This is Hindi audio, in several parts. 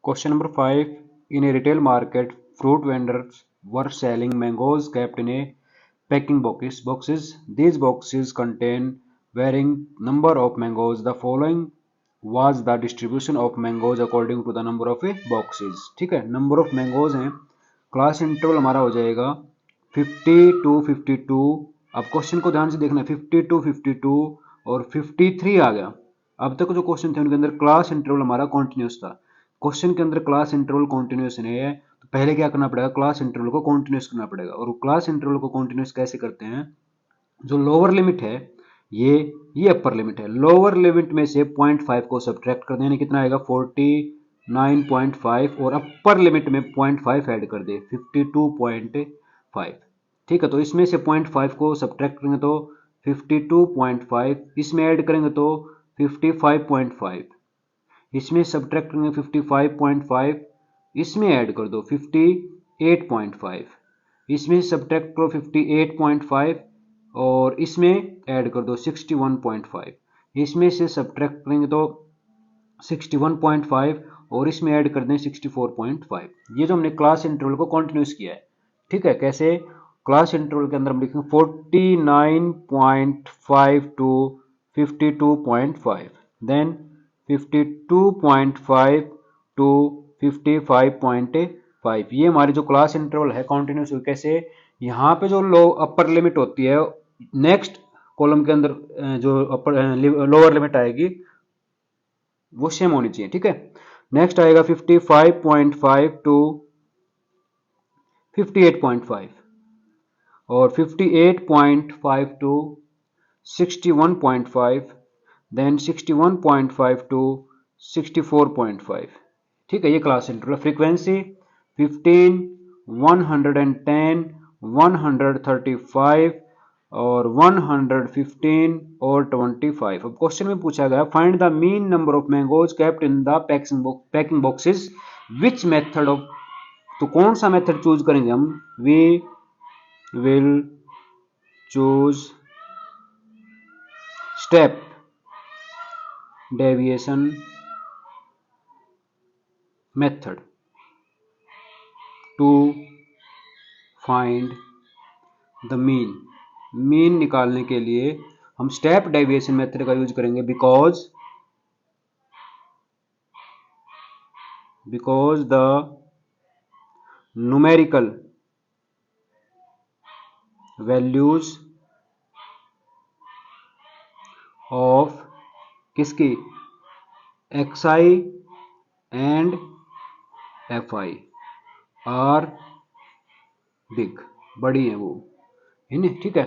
Question number 5. In a retail market, fruit vendors were selling mangoes kept in a packing boxes. These boxes contain varying number of mangoes. The following was the distribution of mangoes according to the number of boxes. ठीक है, नंबर ऑफ मैंगोज हैं, क्लास इंटरवल हमारा हो जाएगा 50 to 52। अब क्वेश्चन को ध्यान से देखना, 50 to 52 और 53 आ गया। अब तक जो क्वेश्चन थे उनके अंदर क्लास इंटरवल हमारा कॉन्टिन्यूस था। क्वेश्चन के अंदर क्लास इंटरवल कॉन्टिन्यूस नहीं है तो पहले क्या करना पड़ेगा, क्लास इंटरवल को कॉन्टिन्यूस करना पड़ेगा। और क्लास इंटरवल को कॉन्टिन्यूस कैसे करते हैं, जो लोअर लिमिट है ये अपर लिमिट है, लोअर लिमिट में से 0.5 को सब्ट्रैक्ट कर देने, कितना आएगा 49.5 और अपर लिमिट में 0.5 ऐड कर दे 52.5। ठीक है, तो इसमें से 0.5 को सब्ट्रैक्ट करेंगे तो 52.5, इसमें ऐड करेंगे तो 55.5, इसमें सब्ट्रैक्ट करेंगे 55.5, इसमें ऐड कर दो 58.5, इसमें सब्ट्रैक्ट करो 58.5 और इसमें ऐड कर दो 61.5, इसमें से सब्ट्रैक्ट करेंगे तो 61.5 और इसमें ऐड कर दें 64.5। ये जो हमने क्लास इंटरवल को कंटिन्यूस किया है। ठीक है, कैसे, क्लास इंटरवल के अंदर हम लिखेंगे 49.5 टू 52.5, देन 52.5 टू 55.5। ये हमारी जो क्लास इंटरवल है कंटिन्यूस हुई। कैसे, यहाँ पे जो लो अपर लिमिट होती है नेक्स्ट कॉलम के अंदर जो अपर लोअर लिमिट आएगी वो सेम होनी चाहिए। ठीक है, नेक्स्ट आएगा 55.5 टू 58.5 और 58.5 टू 61.5, देन 61.5 टू 64.5। ठीक है, ये क्लास इंटरवल। फ्रीक्वेंसी 15, 110, 135 और 115 और 25। अब क्वेश्चन में पूछा गया find the mean number of mangoes kept in the packing boxes which method of, तो कौन सा मेथड चूज करेंगे हम, we will choose step deviation method to find the mean. Mean निकालने के लिए हम स्टेप डेविएशन मेथड का यूज करेंगे because the numerical values of किसकी, xi and fi are big, बड़ी है वो, है ना। ठीक है,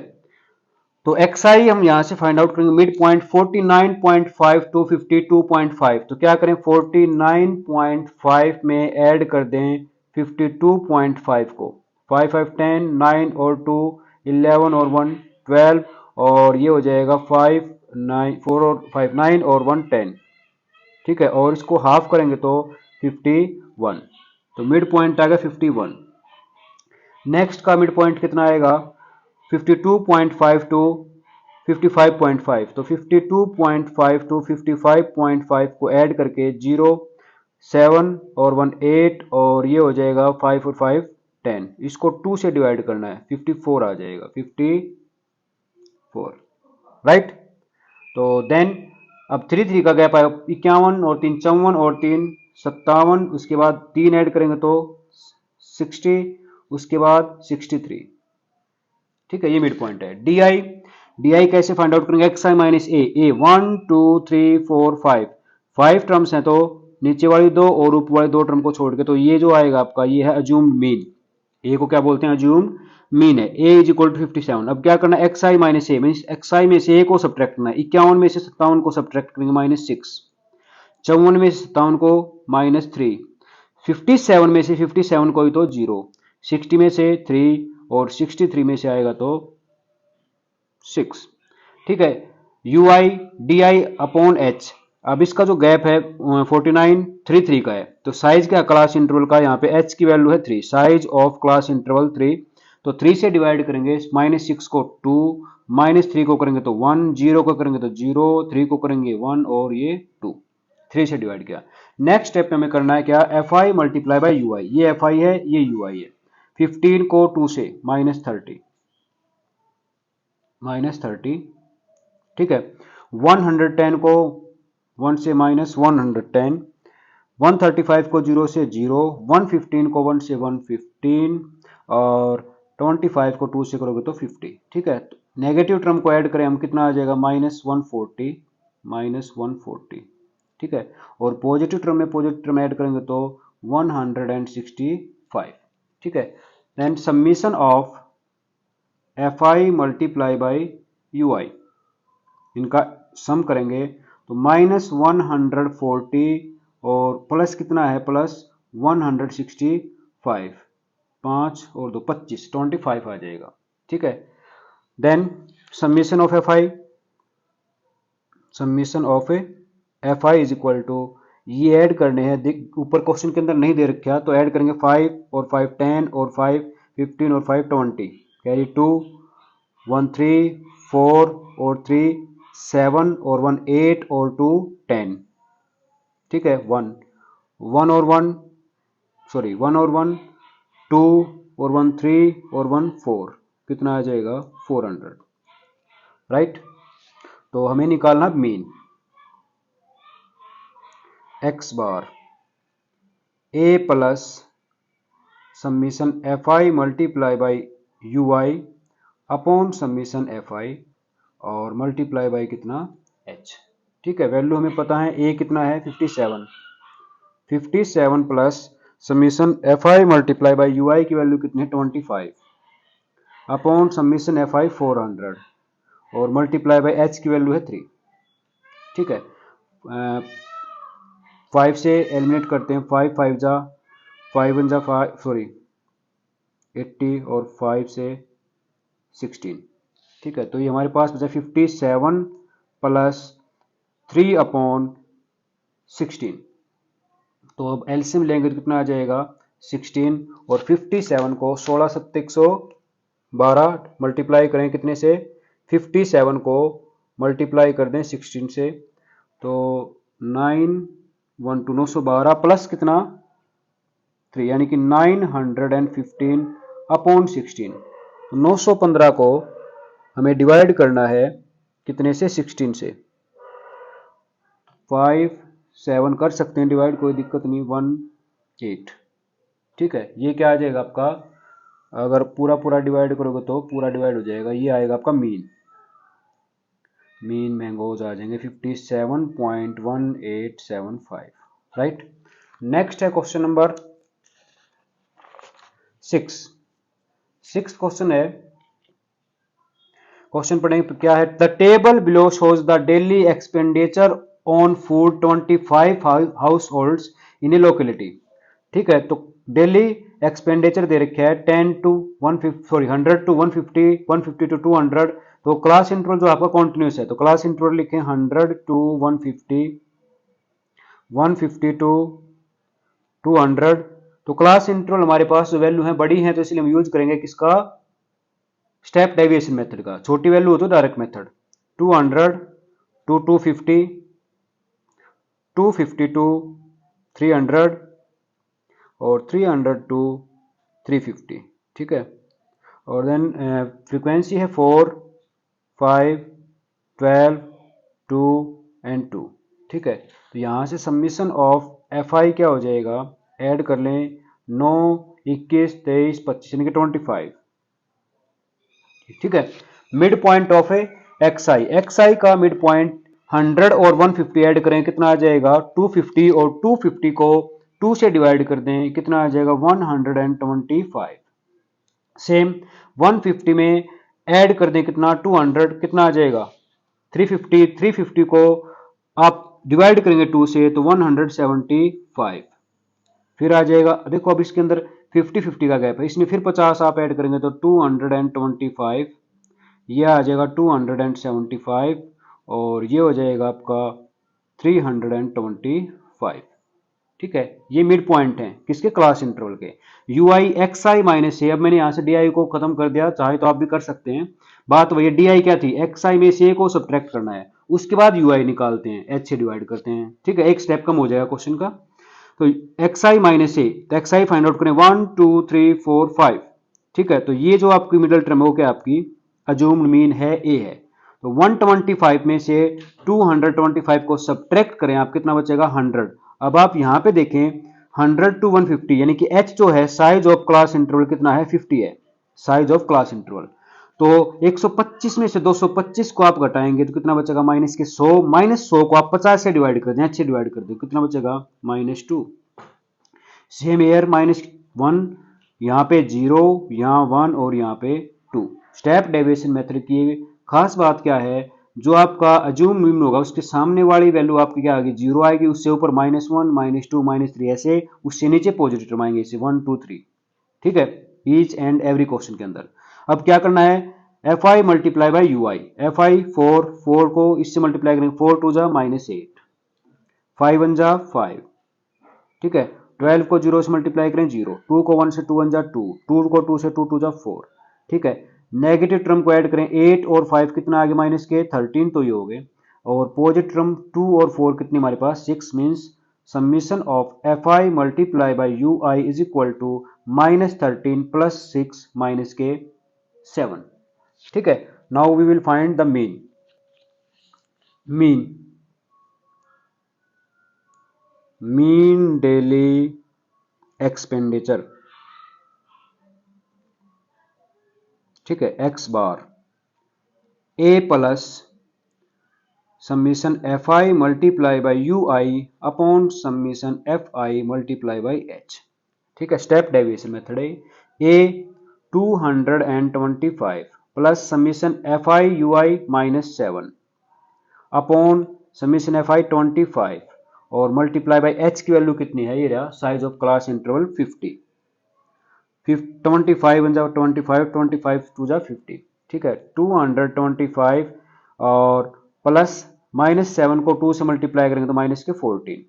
तो xi हम यहां से फाइंड आउट करेंगे मिड पॉइंट 49.5 टू 52.5। तो क्या करें, 49.5 में ऐड कर दें 52.5 को, 5 5 10, 9 और 2 11 और 1 12 और ये हो जाएगा 5 9 4 और 5 9 और 1 10। ठीक है, और इसको हाफ करेंगे तो 51, तो मिड पॉइंट आ गया 51। नेक्स्ट का मिड पॉइंट कितना आएगा 52.5 टू 55.5। तो 52.5 टू 55.5 को ऐड करके 0 7 और 1 8 और ये हो जाएगा 5 और 5 10, इसको 2 से डिवाइड करना है 54 आ जाएगा 54, राइट। तो देन अब 3 3 का गैप आएगा 51 और 3 54 और 3 57, उसके बाद 3 ऐड करेंगे तो 60, उसके बाद 63। ठीक है, ये मिड पॉइंट है। डी कैसे फाइंड आउट करेंगे, x I minus A 1 2 3 4 5 terms हैं तो नीचे वाली दो और ऊपर वाले दो टर्म को छोड़ के, तो ये जो आएगा आपका ये है अज्यूम्ड मीन। ए को क्या बोलते हैं, अज्यूम्ड मीन है। ए इज इक्वल टू 57। अब क्या करना है, x I minus A mean x आई में से ए को सब्ट्रैक्ट करना है। 51 में से 57 को सब्ट्रैक्ट करेंगे -6, 54 में से 57 को -3, 57 में से 57 को ही तो 0, 60 में से 3 और 63 में से आएगा तो 6। ठीक है, you I D I upon H. अब इसका जो गैप है 49 का है, तो साइज क्या क्लास इंटरवल का, यहाँ पे एच की वैल्यू है 3, साइज ऑफ क्लास इंटरवल 3। तो 3 से डिवाइड करेंगे -6 को 2, -3 को करेंगे तो 1, 0 को करेंगे तो 0, 3 को करेंगे 1 और ये 2। 3 से डिवाइड किया। नेक्स्ट स्टेप में हमें करना है क्या, F I multiply by U I. ये एफ आई है, ये यू आई है। 15 को 2 से -30, -30, ठीक है। 110 को 1 से -110, 135 को 0 से 0, 115 को 1 से 115 और 25 को 2 से करोगे तो 50, ठीक है। नेगेटिव टर्म को ऐड करें हम, कितना आ जाएगा, -140, -140, ठीक है। और पॉजिटिव टर्म में पॉजिटिव टर्म ऐड करेंगे तो 165, ठीक है। Then summation of F I multiply by U I, इनका सम करेंगे तो -140 और प्लस कितना है, प्लस 165, 5 और 2 25, 25 आ जाएगा, ठीक है। Then summation of F I, summation of F I is equal to, ये ऐड करने हैं, ऊपर क्वेश्चन के अंदर नहीं दे रखा तो ऐड करेंगे 5 और 5 10 और 5 15 और 5 20, कैरी 2 1 3 4 और 3 7 और 1 8 और 2 10, ठीक है। 1 और 1 सॉरी 1 और 1 2 और 1 3 और 1 4, कितना आ जाएगा, 400, राइट। तो हमें निकालना mean x bar A plus summation F I multiply by U I upon summation F I और मल्टीप्लाई बाई कितना, एच, ठीक है। वैल्यू हमें पता है, ए कितना है 57, 57 plus summation F I multiply by U I की वैल्यू कितनी है 25 अपॉन समीशन एफ आई 400 और मल्टीप्लाई बाई एच की वैल्यू है 3, ठीक है। 5 से एलिमिनेट करते हैं, 5 5 जा 5 1 जा 5 सॉरी 80 और 5 से 16, ठीक है। तो ये हमारे पास बचा 57 प्लस 3 अपॉन 16, तो अब एलसीएम लेंगे तो कितना आ जाएगा 16 और 57 को 16 7 112 मल्टीप्लाई करें कितने से, 57 को मल्टीप्लाई कर दें 16 से तो 912 प्लस कितना 3 यानी कि 915 अपॉन 16, तो 915 को हमें डिवाइड करना है कितने से, 16 से। 5 7 कर सकते हैं डिवाइड, कोई दिक्कत नहीं, 1 8, ठीक है। ये क्या आ जाएगा आपका, अगर पूरा पूरा डिवाइड करोगे तो पूरा डिवाइड हो जाएगा, ये आएगा आपका मीन, मीन मैंगोज आ जाएंगे 57.1875, राइट। नेक्स्ट है क्वेश्चन नंबर 6। क्वेश्चन है, क्वेश्चन पढ़ेंगे क्या है, the table below shows the daily expenditure on food 25 house holds in A locality, ठीक है। तो डेली एक्सपेंडिचर दे रखे है 10 टू 150 सॉरी 100 टू 150 150 टू 200, तो क्लास इंटरवल जो आपका कॉन्टिन्यूस है तो क्लास इंटरवल लिखें 100 टू 150 150 टू 200, तो क्लास इंटरवल हमारे पास जो वैल्यू है बड़ी है तो इसलिए हम यूज करेंगे किसका, स्टेप डेविएशन मेथड का। छोटी वैल्यू हो तो डायरेक्ट मेथड, 200 टू 250 250 टू 300 और 300 टू 350, ठीक है। और देन फ्रीक्वेंसी है 4 5 12 2 एंड 2, ठीक है। तो यहाँ से समीशन ऑफ एफ आई क्या हो जाएगा, ऐड कर लें 9 21 23 25 यानी कि 25, ठीक है। Mid point of A X I का मिड पॉइंट 100 और 150 ऐड करें कितना आ जाएगा 250 और 250 को 2 से डिवाइड कर दें कितना आ जाएगा 125। सेम 150 में ऐड कर दें कितना 200, कितना आ जाएगा 350, 350 को आप डिवाइड करेंगे 2 से तो 175, फिर आ जाएगा, देखो अब इसके अंदर 50-50 का गैप है, इसमें फिर 50 आप ऐड करेंगे तो 225, ये आ जाएगा 275 और ये हो जाएगा आपका 325, ठीक है। ये मिड पॉइंट है किसके, क्लास इंटरवल के। U I X I minus A, अब मैंने यहां से डी आई को खत्म कर दिया, चाहे तो आप भी कर सकते हैं, बात वही डी आई क्या थी, एक्स आई में से ए को सब्ट्रैक्ट करना है, उसके बाद ui निकालते हैं, h से डिवाइड करते हैं। ठीक है, एक स्टेप कम हो जाएगा क्वेश्चन का। तो xi माइनस ए, तो xi फाइंड आउट करें 1 2 3 4 5। ठीक है, तो ये जो आपकी मिडिल टर्म है वो क्या आपकी अज्यूम्ड मीन है ए है। तो 125 में से 225 को सब्ट्रैक्ट करें, आप कितना बचेगा 100। अब आप यहां पे देखें 100 टू 150 यानी कि h जो है साइज ऑफ क्लास इंटरवल कितना है 50 है, साइज ऑफ क्लास इंटरवल। तो 125 में से 225 को आप घटाएंगे तो कितना बचेगा माइनस के 100, माइनस 100 को आप 50 से डिवाइड कर दें, h से डिवाइड कर दें, कितना बचेगा -2। सेम एयर -1, यहाँ पे 0, यहाँ 1 और यहाँ पे 2। स्टेप डेविएशन मेथड की खास बात क्या है, जो आपका अज्यूम मीन होगा उसके सामने वाली वैल्यू आपकी क्या आएगी 0 आएगी, उससे ऊपर -1 -2 -3 ऐसे, उससे नीचे पॉजिटिव टर्म आएंगे, इसे 1 2 3। ठीक है, ईच एंड एवरी क्वेश्चन के अंदर। अब क्या करना है, F I multiply by U I. F I 4 को इससे मल्टीप्लाई करेंगे, 4 2 जा -8, 5 1 जा 5। ठीक है, 12 को 0 से मल्टीप्लाई करें 0, 2 को 1 से 2 1 जा 2, 2 को 2 से 2 2 जा 4। ठीक है, नेगेटिव टर्म को ऐड करें 8 और 5 कितना आ गया माइनस के 13, तो ये हो गए। और पॉजिटिव टर्म 2 और 4 कितनी हमारे पास 6, means summation of F I multiply by U I is equal to -13 plus 6 minus के 7। ठीक है, now we will find the mean. Mean daily expenditure. ठीक है, X bar A plus summation F I multiply by U I upon summation F I multiply by H. ठीक है, स्टेप डेविएशन मेथड है। A 225 plus summation F I U I -7 upon summation F आई 25 और मल्टीप्लाई बाई एच की वैल्यू कितनी है, ये रहा साइज ऑफ क्लास इंटरवल 50। 25 बन जाओ 25, 25 टू जा 50। ठीक है, 225 और प्लस -7 को 2 से मल्टीप्लाई करेंगे तो माइनस के 14।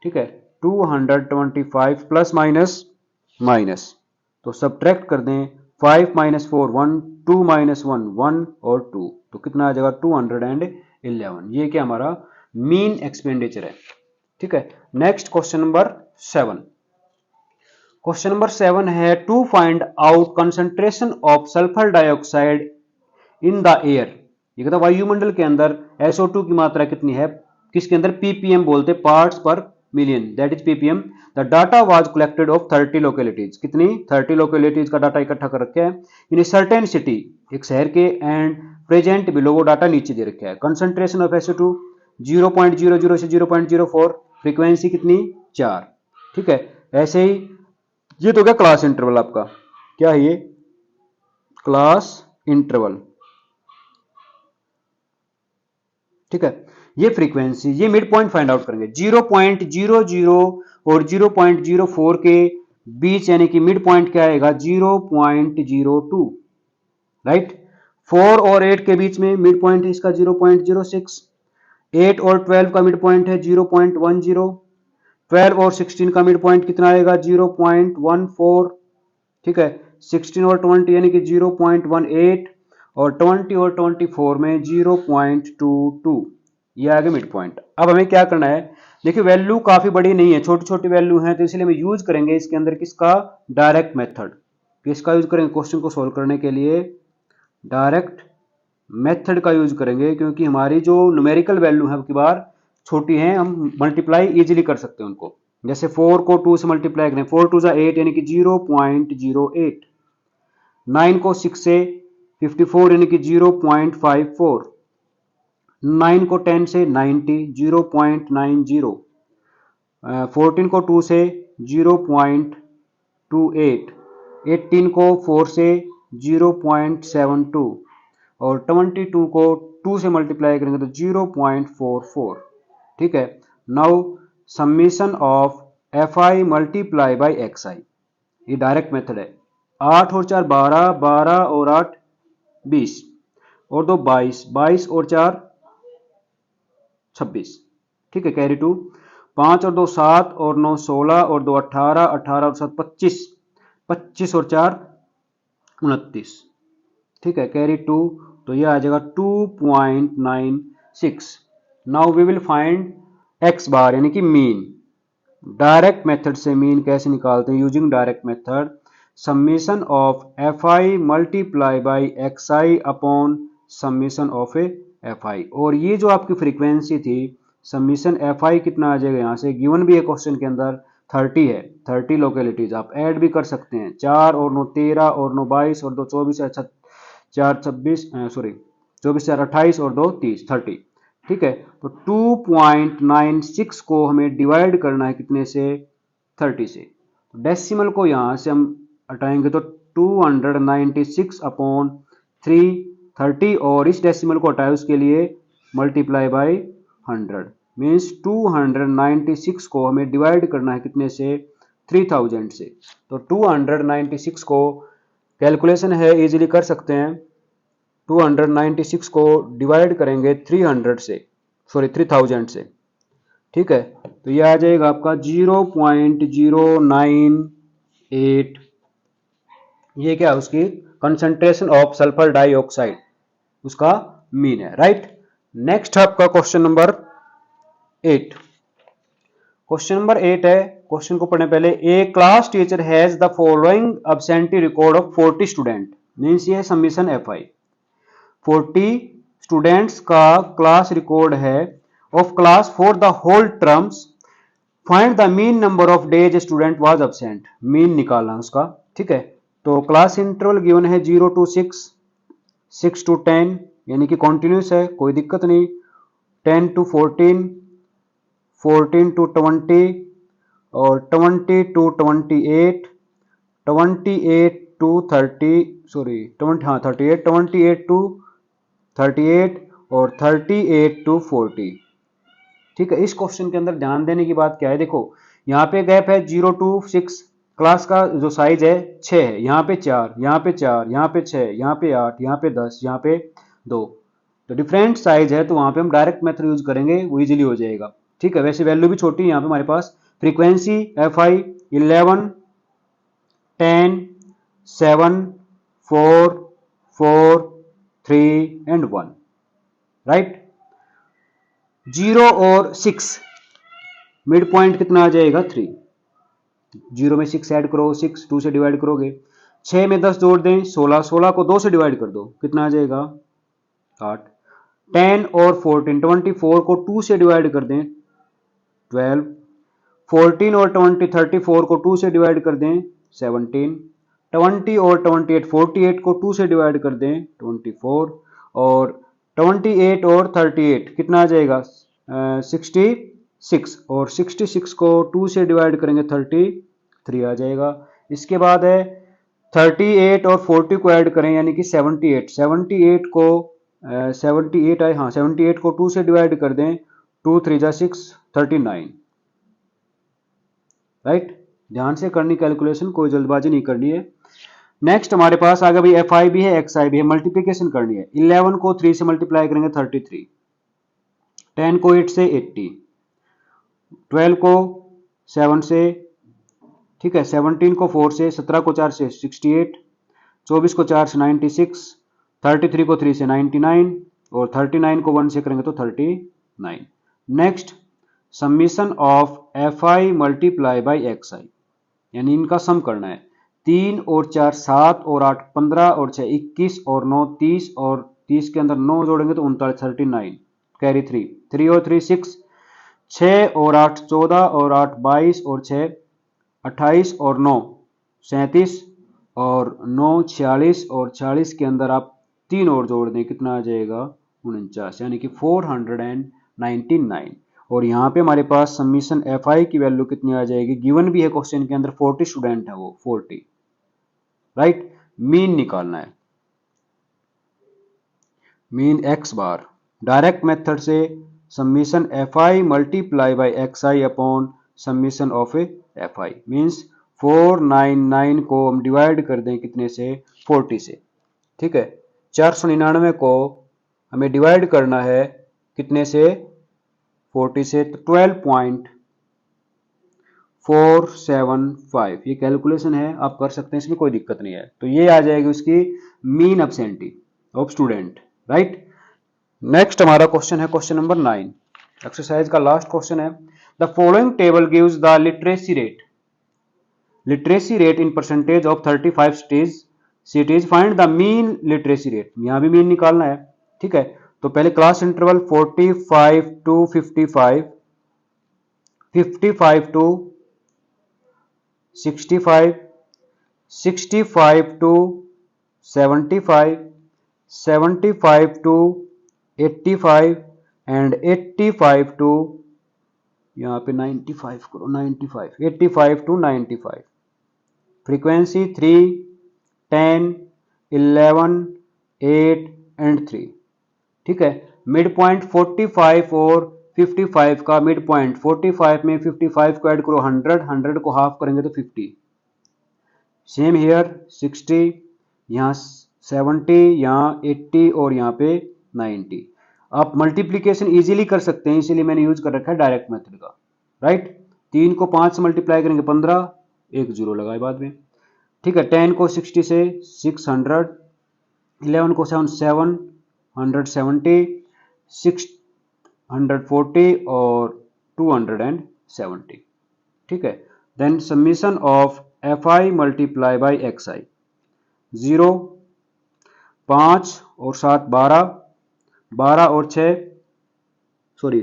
ठीक है, 225 प्लस माइनस माइनस, तो सब्ट्रैक्ट कर दें 5 - 4 1, 2 - 1 1 और 2, तो कितना आ जाएगा 211। ये क्या हमारा मीन एक्सपेंडिचर है। ठीक है, next question number 7। Question number 7 है to find out concentration of sulphur dioxide in the air. ये कहता वायुमंडल के अंदर SO2 की मात्रा कितनी है, किसके अंदर ppm बोलते पार्ट्स पर million, that is ppm। The data was collected of 30 localities, कितनी 30 लोकेलिटीज का डाटा इकट्ठा कर रखा है इन ए सर्टेन सिटी, एक शहर के, एंड प्रेजेंट बिलो, वो डाटा नीचे दे रखा है। कंसंट्रेशन ऑफ SO2 0.00 से 0.04, फ्रीक्वेंसी कितनी 4। ठीक है, ऐसे ही ये तो क्या क्लास इंटरवल आपका, क्या है ये क्लास इंटरवल। ठीक है, ये फ्रीक्वेंसी, ये मिड पॉइंट फाइंड आउट करेंगे 0.00 और 0.04 के बीच, यानी कि मिड पॉइंट क्या आएगा 0.02, राइट। 4 और 8 के बीच में मिड पॉइंट है इसका 0.06, 8 और 12 का मिड पॉइंट है 0.10, 12 और 16 का मिड पॉइंट कितना आएगा 0.14। ठीक है, 16 और 20 यानी कि 0.18 और 20 और 24 में 0.22, ये आ गया मिड पॉइंट। अब हमें क्या करना है, देखिए वैल्यू काफी बड़ी नहीं है, छोटी छोटी वैल्यू है, तो इसलिए हम यूज करेंगे इसके अंदर किसका डायरेक्ट मेथड। किसका यूज करेंगे क्वेश्चन को सोल्व करने के लिए, डायरेक्ट मेथड का यूज करेंगे, क्योंकि हमारी जो न्यूमेरिकल वैल्यू है की बार छोटी है, हम मल्टीप्लाई इजीली कर सकते हैं उनको। जैसे 4 को 2 से मल्टीप्लाई करें, 4 2 8 यानी कि 0.08, 9 को 6 से 54 यानी कि 0.54, 9 को 10 से 90 0.90, 14 को 2 से 0.28, 18 को 4 से 0.72 और 22 को 2 से मल्टीप्लाई करेंगे तो 0.44। ठीक है, now summation of F I multiply by X I, ये डायरेक्ट मेथड है। 8 और 4 12, 12 और 8 20 और 2 22, 22 और 4 26। ठीक है, कैरी 2, 5 और 2 7 और 9 16 और 2 18, 18 और 7 25, 25 और 4 29। ठीक है, कैरी 2, तो यह आ जाएगा 2.9 6। Now we will find X bar यानी कि मीन। डायरेक्ट मेथड से मीन कैसे निकालते हैं? Using direct method, summation of F I multiply by X I upon summation of F I. और ये जो आपकी फ्रीक्वेंसी थी समीशन एफ आई कितना आ जाएगा? यहाँ से गिवन भी है क्वेश्चन के अंदर 30 है, 30 लोकेलिटीज। आप ऐड भी कर सकते हैं, 4 और 9 13 और 9 22 और 2 24 है, 4 26 सॉरी 24 4 28 और 2 30 30। ठीक है, तो 2.96 को हमें डिवाइड करना है कितने से? 30 से। डेसिमल को यहां से हम हटाएंगे तो 296 अपॉन 330 और इस डेसिमल को हटाए उसके लिए मल्टीप्लाई बाय 100 मीन्स 296 को हमें डिवाइड करना है कितने से? 3000 से। तो 296 को कैलकुलेशन है, इजीली कर सकते हैं। 296 को डिवाइड करेंगे 300 से, सॉरी 3000 से। ठीक है, तो ये आ जाएगा आपका 0.098। ये क्या है? उसकी कंसंट्रेशन ऑफ सल्फर डाइऑक्साइड, उसका मीन है। राइट। नेक्स्ट आपका क्वेश्चन नंबर 8। क्वेश्चन नंबर 8 है, क्वेश्चन को पढ़ने पहले, a class teacher has the following absentee record of 40 student. Means ये समीशन एफ आई 40 स्टूडेंट्स का क्लास रिकॉर्ड है of class for the whole terms. Find the mean number of days student was absent. Mean निकालना उसका। ठीक है, तो क्लास इंटरवल गिवन है 0 to 6, 6 to 10 यानी कि कॉन्टिन्यूस है, कोई दिक्कत नहीं। 10 to 14, 14 to 20 और 20 to 28, 28 to 30 सॉरी 20 हाँ 38, 28 to 38 और 38 to 40। ठीक है, इस क्वेश्चन के अंदर ध्यान देने की बात क्या है? देखो यहाँ पे गैप है 0 to 6, क्लास का जो साइज है 6 है, यहाँ पे 4, यहाँ पे 4, यहाँ पे 6, यहाँ पे 8, यहाँ पे 10, यहाँ पे 2। तो डिफरेंट साइज है, तो वहां पे हम डायरेक्ट मेथड यूज करेंगे, वो इजीली हो जाएगा। ठीक है, वैसे वैल्यू भी छोटी है यहाँ पे हमारे पास। Frequency F I 11 10 7 4 4 3 and 1। राइट। 0 और 6 मिड पॉइंट कितना आ जाएगा? 3। 0 में 6 ऐड करो, 6 2 से डिवाइड करोगे, 6 में 10 जोड़ दें 16, 16 को 2 से डिवाइड कर दो, कितना आ जाएगा? 8। 10 और 14, 24 को 2 से डिवाइड कर दें 12। 14 और 20 34 को 2 से डिवाइड कर दें 17। 20 और 28 48 को 2 से डिवाइड कर दें 24। और 28 और 38 कितना आ जाएगा? 66 और 66 को 2 से डिवाइड करेंगे 33 आ जाएगा। इसके बाद है 38 और 40 को ऐड करें यानी कि 78। 78 को 78 आए, हाँ 78 को 2 से डिवाइड कर दें, 2 3 जा 6 39। राइट। ध्यान से करनी कैलकुलेशन, कोई जल्दबाजी नहीं करनी है। नेक्स्ट हमारे पास आगे भी एफ आई भी है, एक्स आई भी है, मल्टीप्लीकेशन करनी है। 11 को 3 से मल्टीप्लाई करेंगे 33, 10 को 8 से 80, 12 को 7 से, ठीक है 17 को 4 से, 17 को 4 से 68, 24 को 4 से 96, 33 को 3 से 99 और 39 को 1 से करेंगे तो 39। Next summation of F I multiply by X I, यानी इनका सम करना है। 3 और 4 7 और 8 15 और 6 21 और 9 30 और 30 के अंदर 9 जोड़ेंगे तो 39 39 कैरी 3, 3 और 3 6, 6 और 8 14 और 8 22 और 6 28 और 9 37 और 9 46 और 46 के अंदर आप 3 और जोड़ दें, कितना आ जाएगा? 49, यानी कि 499। और यहाँ पे हमारे पास समीशन एफ आई की वैल्यू कितनी आ जाएगी? गिवन भी है क्वेश्चन के अंदर 40 स्टूडेंट है वो 40। राइट। मीन निकालना है, मीन एक्स बार। डायरेक्ट मेथड से summation F I multiply by X I upon summation of F I means 499 को हम डिवाइड कर दें कितने से? 40 से। ठीक है, 499 को हमें डिवाइड करना है कितने से? 40 से, तो 12.475 ये कैलकुलेशन है, आप कर सकते हैं, इसमें कोई दिक्कत नहीं है। तो ये आ जाएगी उसकी mean absentee of student. Right. Next हमारा क्वेश्चन है क्वेश्चन नंबर 9, एक्सरसाइज का लास्ट क्वेश्चन है। The following table gives the literacy rate in percentage of 35 cities, find the mean literacy rate. यहां भी मीन निकालना है, ठीक है। तो पहले class interval 45 to 55, 55 to 65, 65 to 75, 75 to 85 and 85 to, यहाँ पे 95 करो, 95, 85 टू 95। फ्रीक्वेंसी 3, 10, 11, 8 एंड 3, ठीक है। मिड पॉइंट 45 और 55 का मिड पॉइंट, 45 में 55 को ऐड करो 100, 100 को हाफ करेंगे तो 50। सेम हियर 60, यहाँ 70, यहाँ 80 और यहाँ पे 90। आप मल्टीप्लीकेशन इजीली कर सकते हैं, इसीलिए मैंने यूज कर रखा है डायरेक्ट मेथड का, राइट। 3 को 5 से मल्टीप्लाई करेंगे 15, एक जीरो लगाए बाद में, ठीक है। 10 को 60 से 600, 11 को 7 170, 640 और 270, ठीक है। Then summation of fi multiply by xi, 0, 5 और 7 12, 12 और 6 सॉरी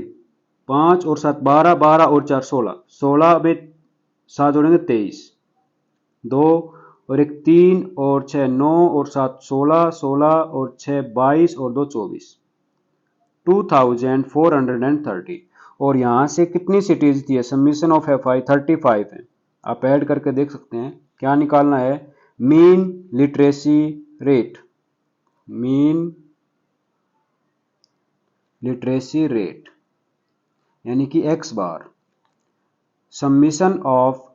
5 और 7 12, 12 और 4 16, 16 में 7 जोड़ेंगे 23, 2 और 1 3 और 6 9 और 7 16, 16 और 6 22 और 2 24, 2430। और यहां से कितनी सिटीज थी? समीशन ऑफ fi 35 है। आप ऐड करके देख सकते हैं। क्या निकालना है? Mean literacy rate, mean literacy rate यानी कि x bar, summation of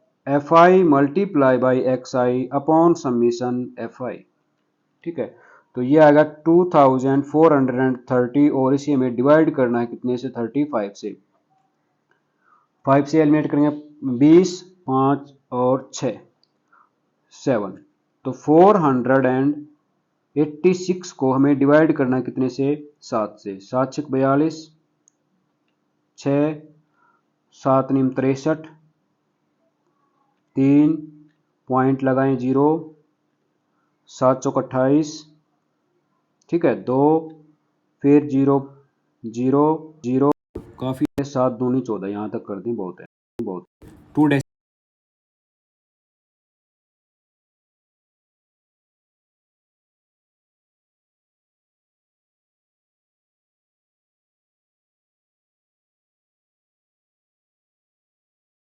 fi multiply by xi upon summation fi, ठीक है। तो ये आएगा 2430 और इसे हमें डिवाइड करना है कितने से? 35 से। 5 से एलिमिनेट करेंगे 20, 5 और 6 7, तो 486 को हमें डिवाइड करना है कितने से? 7 से। 7 6 42, 6 7 9 63, 3 पॉइंट लगाएं 0, 7 चौक 28, ठीक है। 2 फिर 0 0 0, काफी है। 7 दूनी 14, यहां तक कर दें, बहुत है, बहुत। 2